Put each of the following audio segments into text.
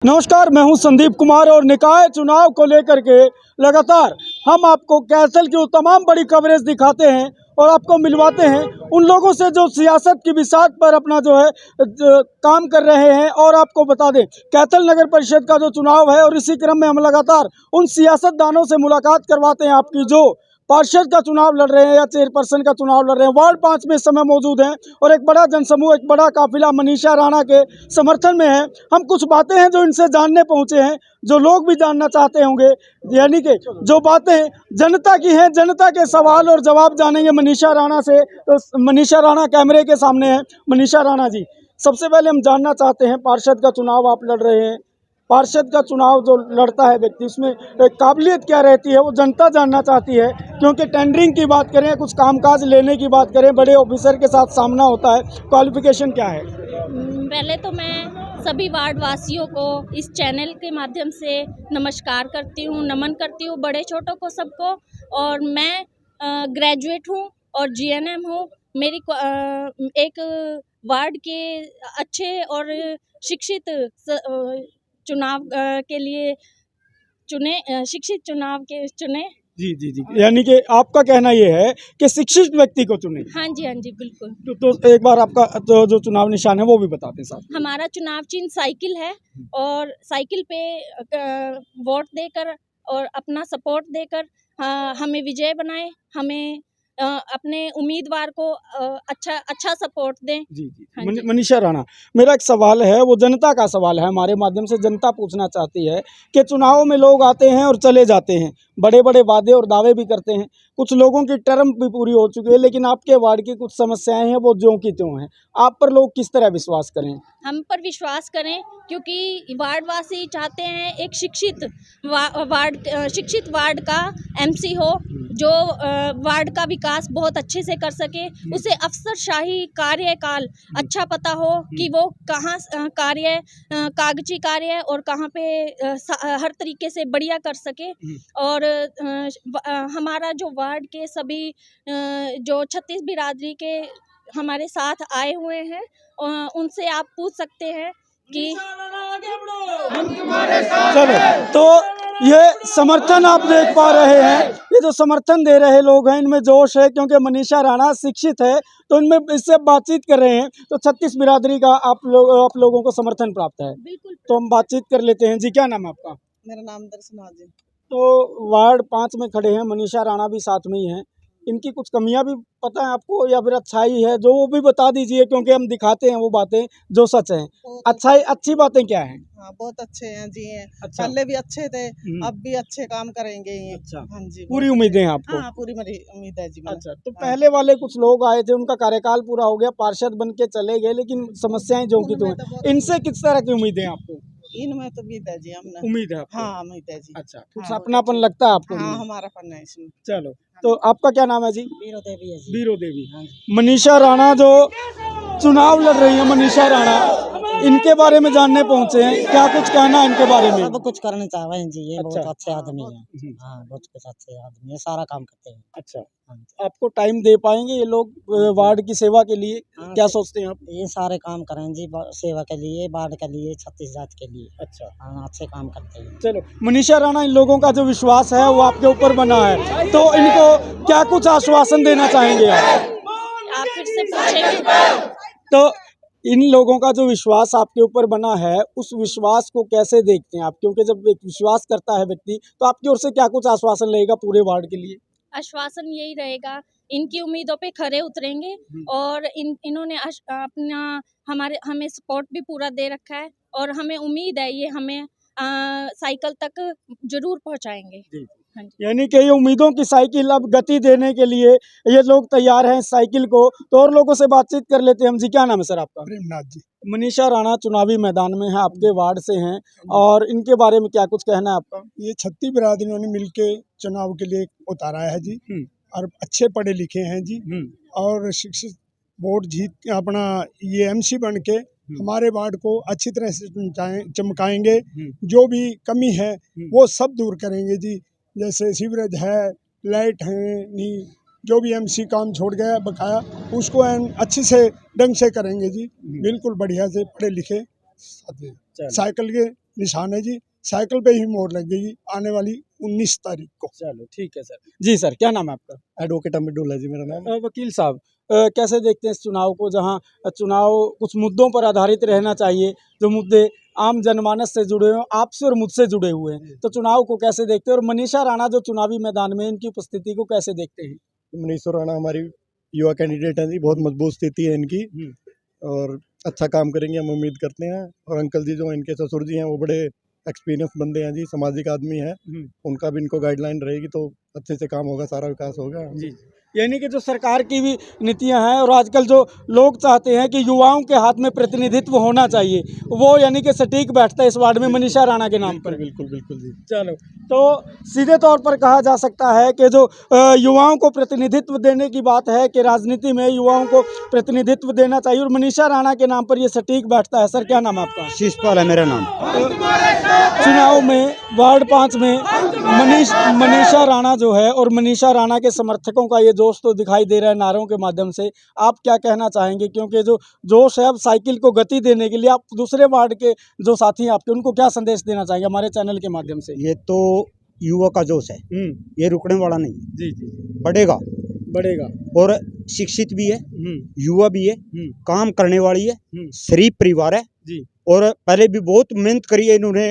नमस्कार, मैं हूं संदीप कुमार और निकाय चुनाव को लेकर के लगातार हम आपको कैसल की तमाम बड़ी कवरेज दिखाते हैं और आपको मिलवाते हैं उन लोगों से जो सियासत की बिसात पर अपना काम कर रहे हैं। और आपको बता दें, कैथल नगर परिषद का जो चुनाव है और इसी क्रम में हम लगातार उन सियासतदानों से मुलाकात करवाते हैं आपकी जो पार्षद का चुनाव लड़ रहे हैं या चेयरपर्सन का चुनाव लड़ रहे हैं। वार्ड 5 में इस समय मौजूद हैं और एक बड़ा जनसमूह, एक बड़ा काफिला मनीषा राणा के समर्थन में है। हम कुछ बातें हैं जो इनसे जानने पहुंचे हैं, जो लोग भी जानना चाहते होंगे, यानी कि जो बातें जनता की हैं, जनता के सवाल और जवाब जानेंगे मनीषा राणा से। तो मनीषा राणा कैमरे के सामने है। मनीषा राणा जी, सबसे पहले हम जानना चाहते हैं, पार्षद का चुनाव आप लड़ रहे हैं, पार्षद का चुनाव जो लड़ता है व्यक्ति, उसमें काबिलियत क्या रहती है, वो जनता जानना चाहती है। क्योंकि टेंडरिंग की बात करें, कुछ कामकाज लेने की बात करें, बड़े ऑफिसर के साथ सामना होता है, क्वालिफिकेशन क्या है? पहले तो मैं सभी वार्ड वासियों को इस चैनल के माध्यम से नमस्कार करती हूँ, नमन करती हूँ, बड़े छोटों को सबको। और मैं ग्रेजुएट हूँ और जीएनएम हूँ। मेरी एक वार्ड के अच्छे और शिक्षित चुनाव के लिए शिक्षित चुनाव के चुने। जी जी जी, यानी कि आपका कहना ये है कि शिक्षित व्यक्ति को चुने। हाँ जी, बिल्कुल। तो एक बार आपका जो चुनाव निशान है वो भी बताते हैं साथ। हमारा चुनाव चिन्ह साइकिल है और साइकिल पे वोट देकर और अपना सपोर्ट देकर हमें विजय बनाए, हमें अपने उम्मीदवार को अच्छा सपोर्ट दें। जी जी, हाँ जी। मनीषा राणा, मेरा एक सवाल है, वो जनता का सवाल है। हमारे माध्यम से जनता पूछना चाहती है कि चुनाव में लोग आते हैं और चले जाते हैं, बड़े बड़े वादे और दावे भी करते हैं, कुछ लोगों की टर्म भी पूरी हो चुकी है, लेकिन आपके वार्ड की कुछ समस्याएं हैं वो ज्यों की त्यों हैं। आप पर लोग किस तरह विश्वास करें? हम पर विश्वास करें, क्योंकि वार्डवासी चाहते हैं एक शिक्षित वार्ड का एमसी हो, जो वार्ड का विकास बहुत अच्छे से कर सके, उसे अफसरशाही कार्यकाल अच्छा पता हो कि वो कहाँ कागजी कार्य और कहाँ पे हर तरीके से बढ़िया कर सके। और हमारा जो वार्ड के सभी जो 36 बिरादरी के हमारे साथ आए हुए हैं, उनसे आप पूछ सकते हैं कि चलो, तो ये समर्थन आप देख पा रहे हैं, ये जो समर्थन दे रहे लोग हैं इनमें जोश है, क्योंकि मनीषा राणा शिक्षित है, तो इनमें इससे बातचीत कर रहे हैं तो 36 बिरादरी का आप लोगों को समर्थन प्राप्त है। बिल्कुल। तो हम बातचीत कर लेते हैं। जी, क्या नाम है आपका? मेरा नाम दर्शन हाजी। तो वार्ड 5 में खड़े हैं, मनीषा राणा भी साथ में ही हैं। इनकी कुछ कमियां भी पता है आपको या फिर अच्छाई है, जो वो भी बता दीजिए, क्योंकि हम दिखाते हैं वो बातें जो सच हैं। अच्छी बातें क्या हैं? हाँ, बहुत अच्छे हैं जी हैं। अच्छा। पहले भी अच्छे थे, अब भी अच्छे काम करेंगे ये। अच्छा। हाँ जी, पूरी उम्मीदें हैं आपको? हाँ, पूरी मेरी उम्मीद है जी। अच्छा, तो पहले वाले कुछ लोग आए थे, उनका कार्यकाल पूरा हो गया, पार्षद बन के चले गए, लेकिन समस्याएं जो की तो हैं। इनसे किस तरह की उम्मीदें हैं आपको? इनमें तो उम्मीद है जी हमने। उम्मीद है आपको? हाँ, उम्मीद है जी। अच्छा, कुछ हाँ, अपनापन लगता है आपको? हाँ, हमारा पन्ना है इसमें। चलो, तो आपका क्या नाम है जी? बीरो देवी है जी। बीरो देवी। मनीषा राणा जो चुनाव लड़ रही है, मनीषा राणा, इनके बारे में जानने पहुंचे हैं, क्या कुछ कहना है इनके बारे में? सब कुछ करना चाह रहे हैं जी, ये अच्छा। बहुत अच्छे आदमी हैं। हाँ, बहुत कुछ अच्छे आदमी है, सारा काम करते हैं। अच्छा, हाँ जी। आपको टाइम दे पाएंगे ये लोग वार्ड की सेवा के लिए? हाँ, क्या सोचते हैं आप? ये सारे काम करें जी, सेवा के लिए, वार्ड के लिए, 36 जात के लिए। अच्छा, हाँ, अच्छे काम करते हैं। चलो, मनीषा राणा, इन लोगों का जो विश्वास है वो आपके ऊपर बना है, तो इनको क्या कुछ आश्वासन देना चाहेंगे आप फिर से पूछेंगे? तो इन लोगों का जो विश्वास आपके ऊपर बना है, उस विश्वास को कैसे देखते हैं आप? क्योंकि जब एक विश्वास करता है व्यक्ति, तो आपकी ओर से क्या कुछ आश्वासन रहेगा पूरे वार्ड के लिए? आश्वासन यही रहेगा, इनकी उम्मीदों पे खरे उतरेंगे और इन्होंने अपना हमें सपोर्ट भी पूरा दे रखा है और हमें उम्मीद है ये हमें साइकिल तक जरूर पहुंचाएंगे। हाँ जी। यानी कि ये उम्मीदों की साइकिल अब गति देने के लिए ये लोग तैयार हैं साइकिल को। तो और लोगों से बातचीत कर लेते हैं हम। जी, क्या नाम है सर आपका? प्रेमनाथ जी। मनीषा राणा चुनावी मैदान में है, आपके वार्ड से हैं, और इनके बारे में क्या कुछ कहना है आपका? ये 36 बिरादरियों ने मिलके चुनाव के लिए उतारा है जी, और अच्छे पढ़े लिखे हैं जी, और शिक्षित वोट जीत अपना ये एमसी बन के हमारे वार्ड को अच्छी तरह से चमकाएंगे। जो भी कमी है वो सब दूर करेंगे जी, जैसे सीवरेज है, लाइट है, नहीं, जो भी एमसी काम छोड़ गया बकाया, उसको अच्छी से ढंग से करेंगे जी। बिल्कुल बढ़िया से पढ़े लिखे साइकिल के निशान है जी। साइकिल पे ही मोहर लग गई आने वाली 19 तारीख को। चलो ठीक है सर। जी सर, क्या नाम है आपका? एडवोकेट अमित डोला जी मेरा नाम। वकील साहब, कैसे देखते हैं इस चुनाव को, जहां चुनाव कुछ मुद्दों पर आधारित रहना चाहिए, जो मुद्दे आम जनमानस से जुड़े हुए, आपसे और मुझसे जुड़े हुए हैं, तो चुनाव को कैसे देखते हैं? और मनीषा राणा जो चुनावी मैदान में, इनकी उपस्थिति को कैसे देखते हैं? मनीषा राणा हमारी युवा कैंडिडेट है जी, बहुत मजबूत स्थिति है इनकी और अच्छा काम करेंगे हम उम्मीद करते हैं। और अंकल जी जो इनके ससुर जी हैं वो बड़े एक्सपीरियंस बंदे हैं जी, सामाजिक आदमी है, उनका भी इनको गाइडलाइन रहेगी तो अच्छे से काम होगा, सारा विकास होगा जी। यानी कि जो सरकार की भी नीतियां हैं और आजकल जो लोग चाहते हैं कि युवाओं के हाथ में प्रतिनिधित्व होना चाहिए, वो यानी कि सटीक बैठता है इस वार्ड में मनीषा राणा के नाम पर। बिल्कुल बिल्कुल जी। चलो, तो सीधे तौर पर कहा जा सकता है कि जो युवाओं को प्रतिनिधित्व देने की बात है कि राजनीति में युवाओं को प्रतिनिधित्व देना चाहिए और मनीषा राणा के नाम पर ये सटीक बैठता है। सर, क्या नाम है आपका? शिषपाल है मेरा नाम। चुनाव में वार्ड 5 में मनीषा राणा जो है और मनीषा राणा के समर्थकों का ये जोश तो दिखाई दे रहा है नारों के माध्यम से, आप क्या कहना चाहेंगे? क्योंकि जो जोश है अब साइकिल को गति देने के लिए, आप दूसरे वार्ड के जो साथी हैं आपके, उनको क्या संदेश देना चाहेंगे हमारे चैनल के माध्यम से? ये तो युवा का जोश है, ये रुकने वाला नहीं, जी जी, बढ़ेगा और शिक्षित भी है, युवा भी है, काम करने वाली है, शरीफ परिवार है जी। और पहले भी बहुत मेहनत करी है इन्होंने,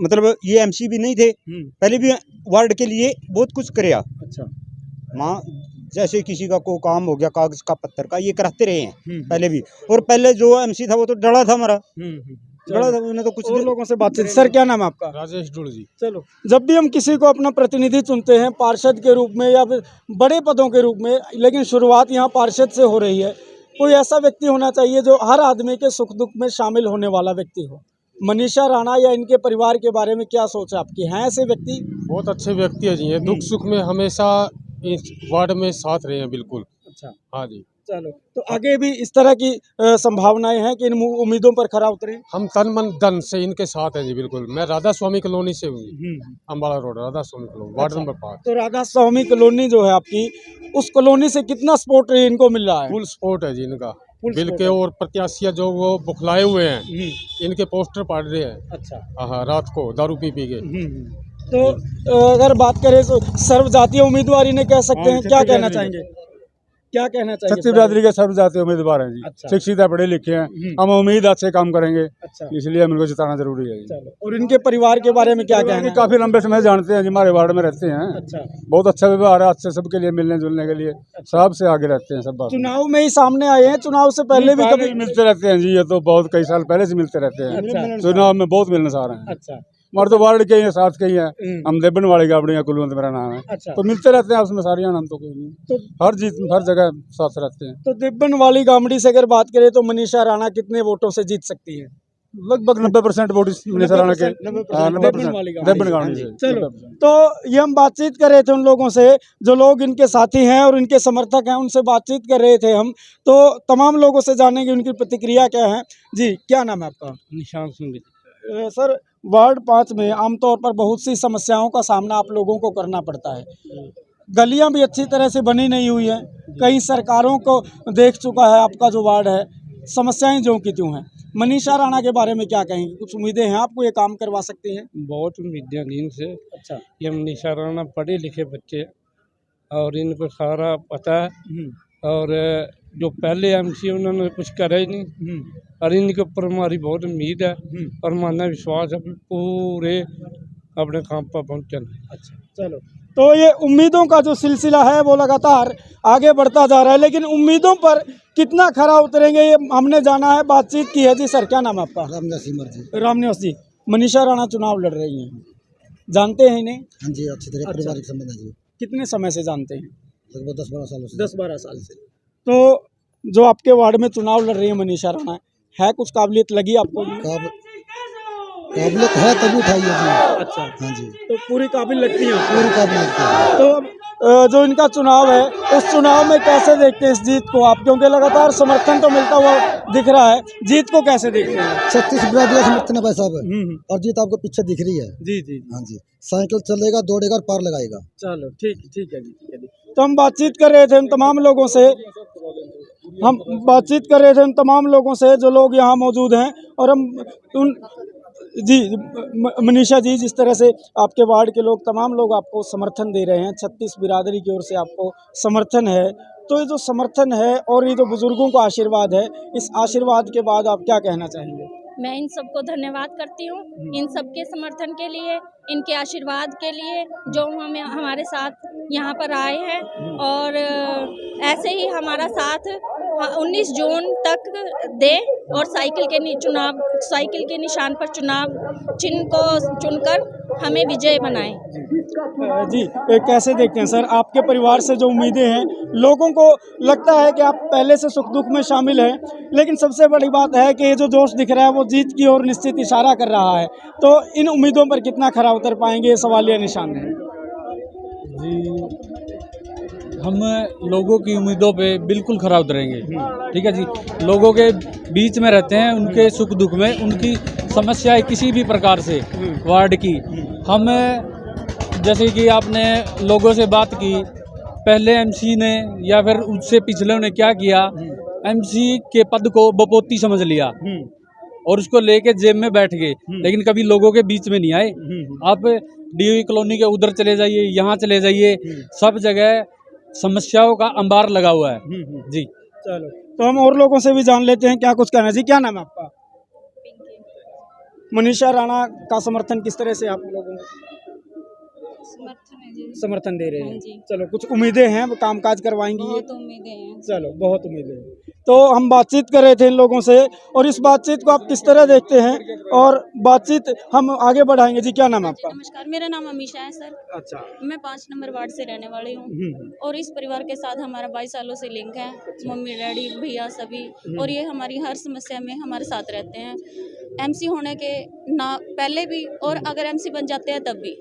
मतलब ये एमसी भी नहीं थे, पहले भी वार्ड के लिए बहुत कुछ कराया। अच्छा, माँ जैसे किसी का कोई काम हो गया कागज का पत्थर का, ये कराते रहे हैं पहले भी। और पहले जो एमसी था वो तो डरा था हमारा, डरा था, उन्हें तो कुछ और लोगों से बातचीत। सर, क्या नाम है आपका? राजेश डुल जी। चलो, जब भी हम किसी को अपना प्रतिनिधि चुनते हैं पार्षद के रूप में या फिर बड़े पदों के रूप में, लेकिन शुरुआत यहाँ पार्षद से हो रही है, कोई ऐसा व्यक्ति होना चाहिए जो हर आदमी के सुख दुख में शामिल होने वाला व्यक्ति हो। मनीषा राणा या इनके परिवार के बारे में क्या सोच है आपकी? हैं ऐसे व्यक्ति? बहुत अच्छे व्यक्ति है जी, ये दुख सुख में हमेशा इस वार्ड में साथ रहे हैं बिल्कुल। अच्छा, हाँ जी। चलो, तो आगे भी इस तरह की संभावनाएं हैं कि इन उम्मीदों पर खरा उतरे? हम तन मन धन से इनके साथ हैं जी बिल्कुल। मैं राधा स्वामी कॉलोनी से हूँ जी, अम्बाला रोड राधा स्वामी कॉलोनी, वार्ड नंबर 5। तो राधा स्वामी कॉलोनी जो है आपकी, उस कॉलोनी से कितना सपोर्ट इनको मिल रहा है? फुल सपोर्ट है जी इनका बिल के। और प्रत्याशी जो वो बुखलाए हुए हैं, इनके पोस्टर पाड़ रहे हैं। अच्छा, हाँ, रात को दारू पी के। तो अगर बात करें तो सर्व जातीय उम्मीदवारी ने कह सकते हैं, क्या कहना चाहेंगे? क्या कहना चाहिए? छत्तीस बिरादरी के सर्व जातीय उम्मीदवार हैं जी। अच्छा। शिक्षित है, पढ़े लिखे हैं, हम उम्मीद अच्छे काम करेंगे, अच्छा, इसलिए हम इनको जिताना जरूरी है जी। चलो, और इनके परिवार के बारे में क्या कहना है? काफी लंबे समय जानते हैं जी, हमारे वार्ड में रहते हैं। अच्छा, बहुत अच्छा व्यवहार है, अच्छे सबके लिए मिलने जुलने के लिए, सबसे आगे रहते हैं सब बात। चुनाव में ही सामने आए हैं, चुनाव से पहले भी कभी मिलते रहते हैं जी, ये तो बहुत कई साल पहले से मिलते रहते हैं। अच्छा। चुनाव में बहुत मिलने आ रहे हैं। अच्छा, हमारे तो वार्ड के ही हैं, साथ के ही हैं, हम देबन वाले गावड़ी हैं, कुलवंत मेरा नाम है। अच्छा, तो मिलते रहते हैं उसमें सारियां, हम तो कोई नहीं, तो हर जगह साथ रहते हैं। तो दिब्बन वाली गामड़ी से अगर बात करें तो मनीषा राणा कितने वोटों से जीत सकती है? लगभग 90% वोट मनीषा राणा के, 90% वाली गामड़ी। देबन गावड़ी से। चलो, तो ये हम बातचीत कर रहे थे उन लोगों से जो लोग इनके साथी हैं और इनके समर्थक हैं, उनसे बातचीत कर रहे थे हम, तो तमाम लोगों से जानेंगे उनकी प्रतिक्रिया क्या है। जी, क्या नाम है आपका? निशान सिंह। सर, वार्ड 5 में आमतौर पर बहुत सी समस्याओं का सामना आप लोगों को करना पड़ता है। गलियां भी अच्छी तरह से बनी नहीं हुई हैं, कई सरकारों को देख चुका है आपका जो वार्ड है, समस्याएं जो की त्यों हैं। मनीषा राणा के बारे में क्या कहेंगे? कुछ उम्मीदें हैं आपको, ये काम करवा सकती हैं? बहुत उम्मीदें हैं इनसे। अच्छा, ये मनीषा राणा पढ़े लिखे बच्चे और इनको सारा पता है, और जो पहले एमसी उन्होंने कुछ करा ही नहीं, और इनके ऊपर हमारी बहुत उम्मीद है और हमारा विश्वास है पूरे अपने काम पर पहुँचना। अच्छा, चलो, तो ये उम्मीदों का जो सिलसिला है वो लगातार आगे बढ़ता जा रहा है, लेकिन उम्मीदों पर कितना खरा उतरेंगे ये हमने जाना है, बातचीत की है। जी सर, क्या नाम है आपका? रामनिवास जी। मनीषा राणा चुनाव लड़ रही हैं, जानते हैं इन्हें? हाँ जी, अच्छी तरह पारिवारिक संबंध है जी। कितने समय से जानते हैं? लगभग 10-12 सालों से। 10-12 साल से। तो जो आपके वार्ड में चुनाव लड़ रही है मनीषा राणा, है कुछ काबिलियत लगी आपको? काबिलियत है तभी उठाई है जी। अच्छा, हाँ जी, तो पूरी काबिल लगती है? पूरी काबिलियत है। तो जो इनका चुनाव है, उस चुनाव में कैसे देखते हैं इस जीत को आप? क्योंकि लगातार समर्थन तो मिलता हुआ दिख रहा है, जीत को कैसे देखते हैं? 36 बिरादरी का समर्थन है भाई साहब, और जीत आपको पीछे दिख रही है। जी जी, हाँ जी, साइकिल चलेगा, दौड़ेगा और पार लगाएगा। चलो, ठीक है जी, ठीक है जी। तो हम बातचीत कर रहे थे हम तमाम लोगों से, जो लोग यहाँ मौजूद हैं, और हम जी मनीषा जी, जिस तरह से आपके वार्ड के लोग, तमाम लोग आपको समर्थन दे रहे हैं, 36 बिरादरी की ओर से आपको समर्थन है, तो ये जो समर्थन है और ये जो बुजुर्गों का आशीर्वाद है, इस आशीर्वाद के बाद आप क्या कहना चाहेंगे? मैं इन सबको धन्यवाद करती हूँ, इन सबके समर्थन के लिए, इनके आशीर्वाद के लिए, जो हमें हमारे साथ यहाँ पर आए हैं और ऐसे ही हमारा साथ 19 जून तक दें और साइकिल के निशान पर चुनाव चिन्ह को चुनकर हमें विजय बनाएं। जी कैसे देखते हैं सर, आपके परिवार से जो उम्मीदें हैं, लोगों को लगता है कि आप पहले से सुख दुख में शामिल हैं, लेकिन सबसे बड़ी बात है कि ये जो जोश दिख रहा है वो जीत की ओर निश्चित इशारा कर रहा है, तो इन उम्मीदों पर कितना खरा उतर पाएंगे, ये सवालिया निशान है। जी हम लोगों की उम्मीदों पे बिल्कुल खरा उतरेंगे, ठीक है जी। लोगों के बीच में रहते हैं, उनके सुख दुख में, उनकी समस्याएं किसी भी प्रकार से वार्ड की, हम जैसे कि आपने लोगों से बात की, पहले एमसी ने या फिर उससे पिछले ने क्या किया, एमसी के पद को बपोती समझ लिया और उसको लेके जेब में बैठ गए, लेकिन कभी लोगों के बीच में नहीं आए। आप डीओई कॉलोनी के उधर चले जाइए, यहाँ चले जाइए, सब जगह समस्याओं का अंबार लगा हुआ है जी। चलो तो हम और लोगों से भी जान लेते हैं क्या कुछ कहना। जी क्या नाम है आपका? मनीषा राणा का समर्थन किस तरह से आप लोगों को समर्थन दे रहे हैं? चलो कुछ उम्मीदें हैं, वो कामकाज करवाएंगी? बहुत उम्मीदें हैं। चलो बहुत उम्मीदें हैं। तो हम बातचीत कर रहे थे इन लोगों से, और इस बातचीत को आप किस तरह देखते हैं, और बातचीत हम आगे बढ़ाएंगे। जी क्या नाम है आपका? नमस्कार, मेरा नाम अमीशा है सर। अच्छा, मैं 5 नंबर वार्ड से रहने वाली हूँ और इस परिवार के साथ हमारा 22 सालों से लिंक है। मम्मी डैडी भैया सभी, और ये हमारी हर समस्या में हमारे साथ रहते हैं। एमसी होने के ना पहले भी, और अगर एमसी बन जाते हैं तब भी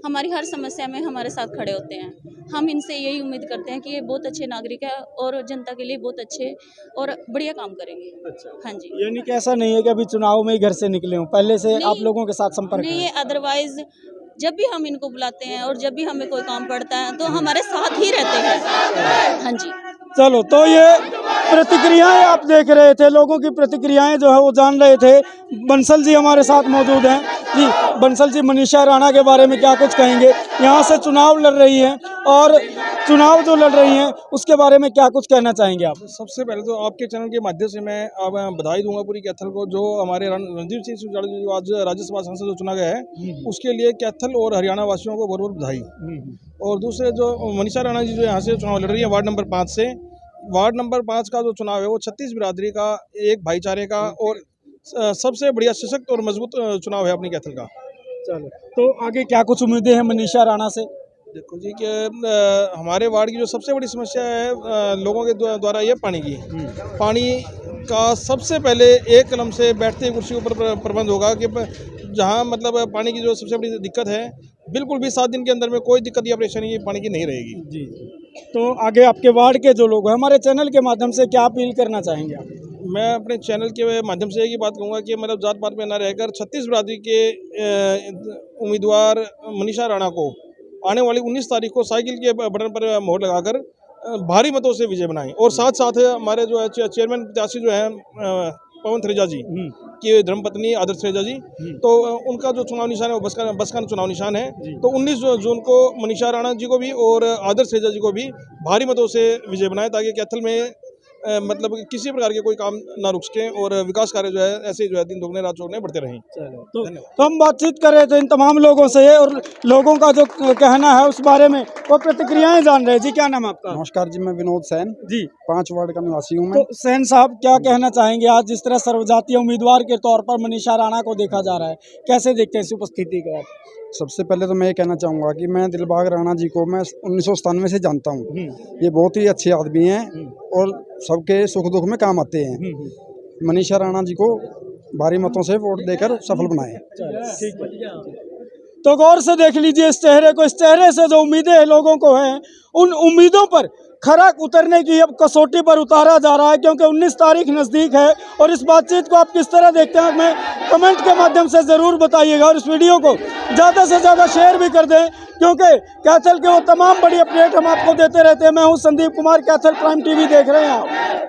हमारी हर समस्या में हमारे साथ खड़े होते हैं। हम इनसे यही उम्मीद करते हैं कि ये बहुत अच्छे नागरिक है और जनता के लिए बहुत अच्छे और बढ़िया काम करेंगे। अच्छा, हाँ जी। यानी कि ऐसा नहीं है कि अभी चुनाव में ही घर से निकले हों, पहले से आप लोगों के साथ संपर्क नहीं है। अदरवाइज जब भी हम इनको बुलाते हैं और जब भी हमें कोई काम पड़ता है तो हमारे साथ ही रहते हैं। हाँ जी। चलो तो ये प्रतिक्रियाएं आप देख रहे थे, लोगों की प्रतिक्रियाएं जो है वो जान रहे थे। बंसल जी हमारे साथ मौजूद हैं। जी बंसल जी, मनीषा राणा के बारे में क्या कुछ कहेंगे? यहाँ से चुनाव लड़ रही हैं, और चुनाव जो लड़ रही हैं उसके बारे में क्या कुछ कहना चाहेंगे आप? सबसे पहले तो आपके चैनल के माध्यम से मैं बधाई दूंगा पूरी कैथल को, जो हमारे रणदीप सिंह सुजाड़ा जो आज राज्यसभा सांसद जो चुना गया है, उसके लिए कैथल और हरियाणा वासियों को बहुत बहुत बधाई। और दूसरे जो मनीषा राणा जी जो यहाँ से चुनाव लड़ रही है वार्ड नंबर 5 से, वार्ड नंबर 5 का जो चुनाव है वो 36 बिरादरी का, एक भाईचारे का और सबसे बढ़िया सशक्त और मजबूत चुनाव है अपनी कैथल का। चलो तो आगे क्या कुछ उम्मीदें हैं मनीषा राणा से? देखो जी कि हमारे वार्ड की जो सबसे बड़ी समस्या है लोगों के द्वारा ये पानी की, पानी का सबसे पहले एक कलम से बैठते कुर्सी ऊपर प्रबंध होगा कि जहाँ मतलब पानी की जो सबसे बड़ी दिक्कत है, बिल्कुल भी 7 दिन के अंदर में कोई दिक्कत या परेशानी पानी की नहीं रहेगी जी। तो आगे आपके वार्ड के जो लोग हैं, हमारे चैनल के माध्यम से क्या अपील करना चाहेंगे आप? मैं अपने चैनल के माध्यम से एक ही बात कहूँगा कि मतलब जात पात में न रहकर 36 बिरादरी के उम्मीदवार मनीषा राणा को आने वाली 19 तारीख को साइकिल के बटन पर मोहर लगाकर भारी मतों से विजय बनाएं। और साथ साथ हमारे जो है चेयरमैन प्रत्याशी जो है पवन थरेजा जी की धर्मपत्नी आदर्श थरेजा जी, तो उनका जो चुनाव निशान है वो बस का चुनाव निशान है। तो 19 जून को मनीषा राणा जी को भी और आदर्श थरेजा जी को भी भारी मतों से विजय बनाए, ताकि कैथल में मतलब किसी प्रकार के कोई काम ना रुक सके और विकास कार्य जो है ऐसे जो है दिन दोगुने रात चौगुने बढ़ते रहें। तो हम बातचीत कर रहे थे इन तमाम लोगों से, और लोगों का जो कहना है उस बारे में वो प्रतिक्रियाएं जान रहे। जी क्या नाम है आपका? नमस्कार जी, मैं विनोद सैन जी 5 वार्ड का निवासी हूँ मैं। तो सैन साहब क्या कहना चाहेंगे? आज जिस तरह सर्वजातीय उम्मीदवार के तौर पर मनीषा राणा को देखा जा रहा है, कैसे देखते हैं इस उपस्थिति को? सबसे पहले तो मैं ये कहना चाहूँगा कि मैं दिलबाग राणा जी को मैं 1997 से जानता हूँ। ये बहुत ही अच्छे आदमी हैं और सबके सुख दुख में काम आते हैं। मनीषा राणा जी को भारी मतों से वोट देकर सफल बनाएं। तो गौर से देख लीजिए इस चेहरे को, इस चेहरे से जो उम्मीदें लोगों को हैं, उन उम्मीदों पर खरा उतरने की अब कसौटी पर उतारा जा रहा है, क्योंकि 19 तारीख नज़दीक है। और इस बातचीत को आप किस तरह देखते हैं, हमें कमेंट के माध्यम से ज़रूर बताइएगा, और इस वीडियो को ज़्यादा से ज़्यादा शेयर भी कर दें, क्योंकि कैथल के वो तमाम बड़ी अपडेट हम आपको देते रहते हैं। मैं हूं संदीप कुमार, कैथल प्राइम टीवी देख रहे हैं आप।